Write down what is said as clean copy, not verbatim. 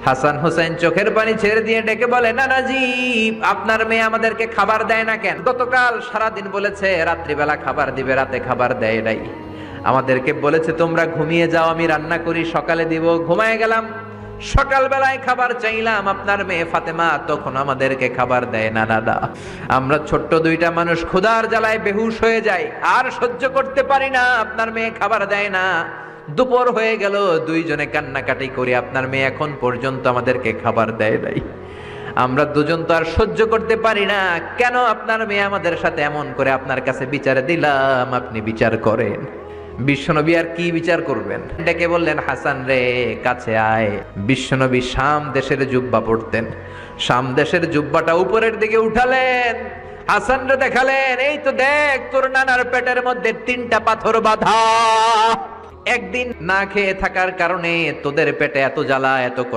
হাসান হোসেন চোখের পানি ছেড়ে দিয়ে ডেকে বলে, নানাজি আপনার মেয়ে আমাদেরকে খাবার দেয় না কেন? গতকাল সারাদিন বলেছে রাত্রিবেলা খাবার দিবে, রাতে খাবার দেয় নাই। আমাদেরকে বলেছে তোমরা ঘুমিয়ে যাও, আমি রান্না করি সকালে দিব। ঘুমায় গেলাম, সকালবেলায় খাবার চাইলাম, আপনার মেয়ে ফাতেমা তখন আমাদেরকে খাবার দেয় না। দাদা, আমরা ছোট্ট দুইটা মানুষ ক্ষুধার জ্বালায় বেহুশ হয়ে যাই, আর সহ্য করতে পারি না, আপনার মেয়ে খাবার দেয় না। দুপুর হয়ে গেল, দুইজনে কান্নাকাটি করি, আপনার মেয়ে এখন পর্যন্ত আমাদেরকে খাবার দেয় নাই। আমরা দুজন তো আর সহ্য করতে পারি না, কেন আপনার মেয়ে আমাদের সাথে এমন করে? আপনার কাছে বিচারে দিলাম, আপনি বিচার করেন। বিশ্বনবী আর কি বিচার করবেন? ডেকে বললেন, হাসান রে কাছে আয়। বিশ্বনবী শাম দেশের জুব্বা পড়তেন, শাম দেশের জুব্বাটা উপরের দিকে উঠালেন, হাসান রে দেখালেন, এই তো দেখ তোর নানার পেটের মধ্যে 3টা পাথর বাঁধা। একদিন না খেয়ে থাকার কারণে তোদের পেটে এত জ্বালা, এত কষ্ট।